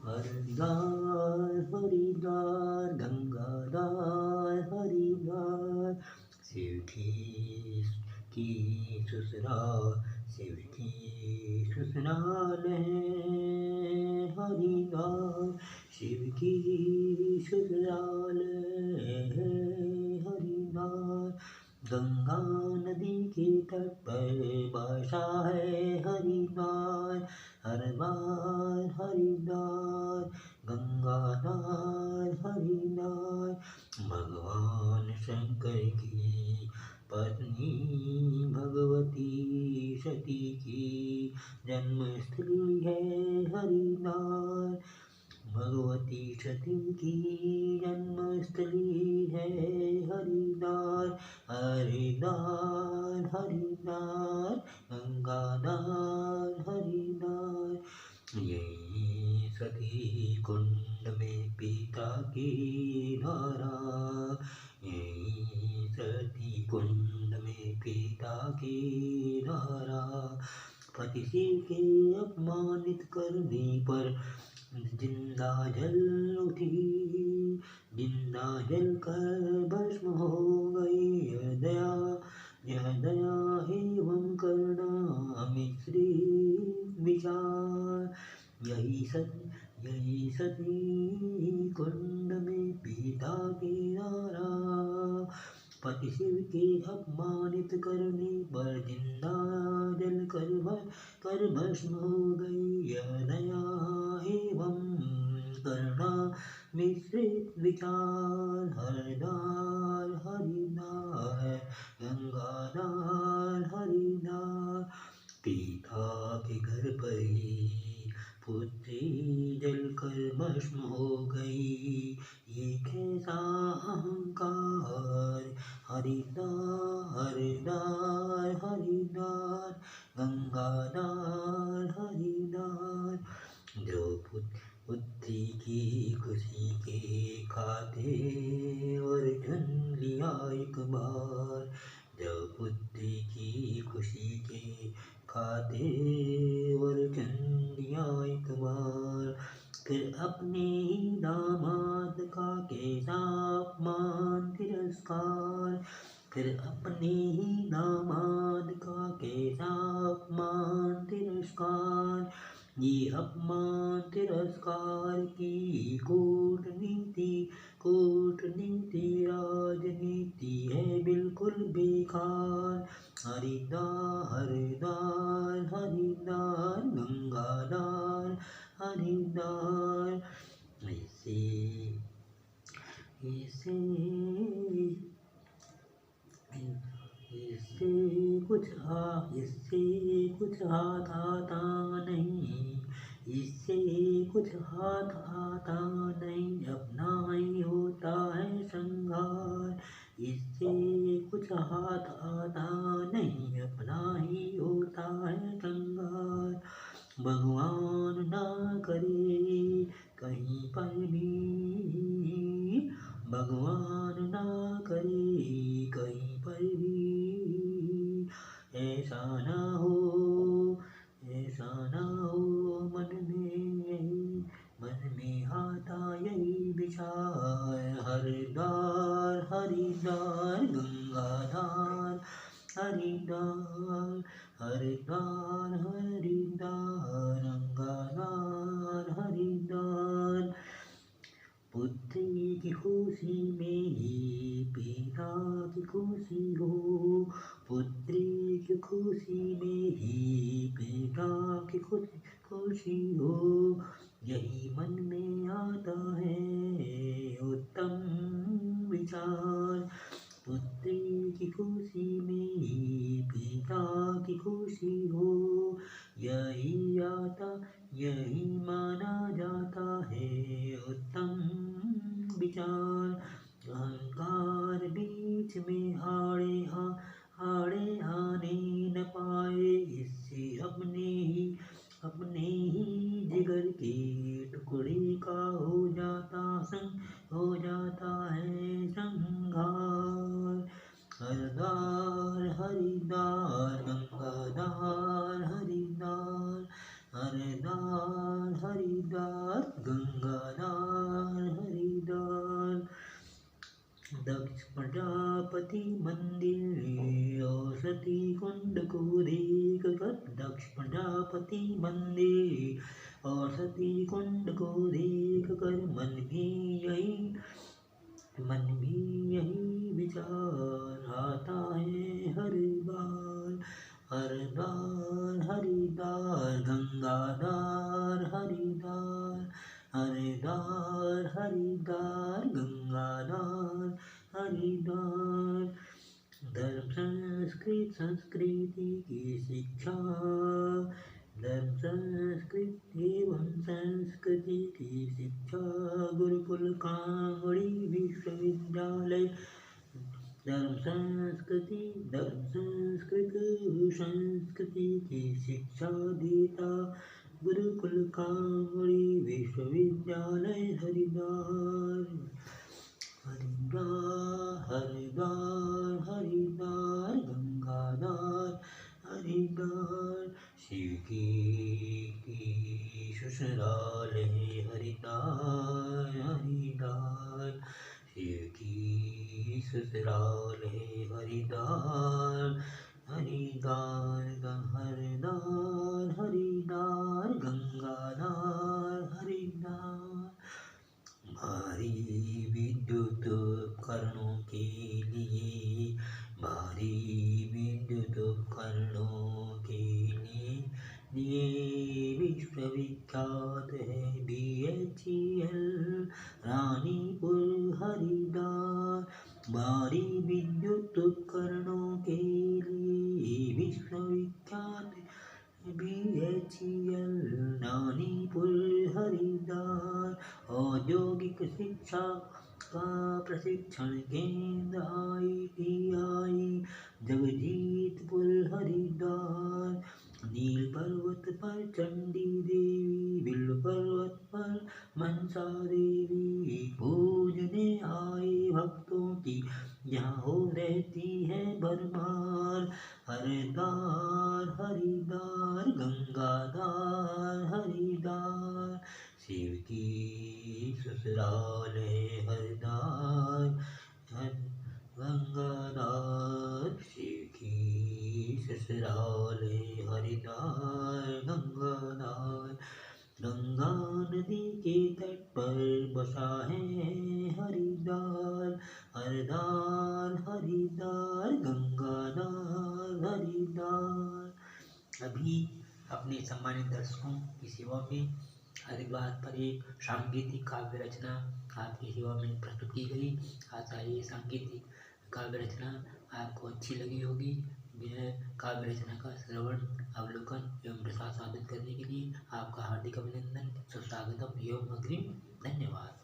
हरिद्वार हरिद्वार गंगाधार हरिद्वार शिव की ससुराल शिव की ससुराल है हरिद्वार शिव की ससुराल है हरिद्वार गंगा नदी के तट पर बसा है हरिद्वार हर बार हरिद्वार गंगाधार हरिद्वार भगवान शंकर की पत्नी भगवती सती की जन्मस्थली है हरिद्वार भगवती सती की जन्मस्थली है हरिद्वार हरिद्वार हरिद्वार गंगाधार हरिद्वार यही सती कुंड में पिता की धारा यही सती कुंड में पिता की धारा पति शिव के अपमानित करने पर जिंदा जल उठी जिंदा जल कर भस्म हो गई यह दया एवं करुणा मिश्रित विचार यही सती कुंड में पिता की धारा पति शिव के अपमानित करने पर जिंदा जल कर भस्म हो गई यह दया एवं करुणा मिश्रित विचार हरिद्वार हरिद्वार गंगाधार हरिद्वार पिता के घर पर ही पुत्री जलकर भस्म हो गई ये कैसा अहंकार हरिद्वार हरिद्वार हरिद्वार गंगाधार हरिद्वार जो पुत्री की खुशी के खाते अर्जुन लिया एक बार जब पुत्री की खुशी के खाते अर्जुन लिया एक बार फिर अपने ही दामाद का कैसा अपमान तिरस्कार फिर अपने ही दामाद का कैसा अपमान तिरस्कार ये अपमान तिरस्कार की कूटनीति राजनीति है बिल्कुल बेकार हरिद्वार हरिद्वार हरिद्वार गंगाधार हरिद्वार इससे कुछ हाथ आता नहीं इससे कुछ हाथ आता नहीं अपना ही होता है श्रृंगार इससे कुछ हाथ आता नहीं अपना ही होता है श्रृंगार भगवान ना करे कहीं पर भी भगवान ना करे कहीं पर भी ऐसा ना हो मन में आता यही विचार हरिद्वार हरिद्वार गंगाधार हरिद्वार हरिद्वार हरिद्वार गंगाधार हरिद्वार पुत्री की खुशी में ही पिता की खुशी हो पुत्री की खुशी में ही पिता की खुशी हो यही मन में आता है उत्तम विचार पुत्री की खुशी में ही पिता की खुशी हो यही माना जाता है उत्तम विचार अहंकार बीच में आड़े आने न पाए इससे अपने ही जिगर के टुकड़े का हो जाता है संघार हरिद्वार हरिद्वार गंगाधार हरिद्वार हरिद्वार हरिद्वार प्रजापति मंदिर और सती कुंड को देख कर दक्ष प्रजापति मंदिर और सती कुंड को देख कर मन भी यही विचार आता है हर बार। हरदार हरिदार गंगाधार हरिदार, हरिदार हरिदार गंगाधार हरिदार। धर्म संस्कृति की शिक्षा, धर्म संस्कृति एवं संस्कृति की शिक्षा गुरुकुल कांगड़ी विश्वविद्यालय। धर्म संस्कृति की शिक्षा देता गुरुकुल कांगड़ी विश्वविद्यालय हरिद्वार। हरिद्वार हरिद्वार हरिद्वार गंगाधार हरिद्वार। शिव की ससुराल है हरिद्वार हरिद्वार, शिव की ससुराल है हरिद्वार हरिद्वार। हरिद्वार हरिद्वार गंगाधार हरिद्वार। भारी विद्युत उपकरणों के लिए, भारी विद्युत उपकरणों के लिए विश्वविख्यात है BHEL रानीपुर हरिद्वार। भारी विद्युत उपकरणों के लिए विश्वविख्यात BHEL रानीपुर हरिद्वार। औद्योगिक शिक्षा का प्रशिक्षण केंद्र ITI जगजीतपुर हरिद्वार। नील पर्वत पर चंडी देवी, बिल पर्वत पर मनसा देवी पूजने आए भक्तों की यहाँ हो रहती है भरमार। हरिद्वार हरिद्वार गंगाधार हरिद्वार, शिव की ससुराल है हरिद्वार गंगाधार। शिव की ससुराल है हरिद्वार गंगाधार। गंगा नदी के तट पर बसा है हरिद्वार। हरिद्वार हरिद्वार गंगाधार हरिद्वार। अभी अपने सम्मानित दर्शकों की सेवा में हरिद्वार पर एक सांगीतिक काव्य रचना आपकी सेवा में प्रस्तुत की गई। आशा है ये सांगीतिक काव्य रचना आपको अच्छी लगी होगी। यह काव्य रचना का श्रवण, अवलोकन एवं प्रसाद साधन करने के लिए आपका हार्दिक अभिनंदन, सुस्वागतम एवं अग्रिम धन्यवाद।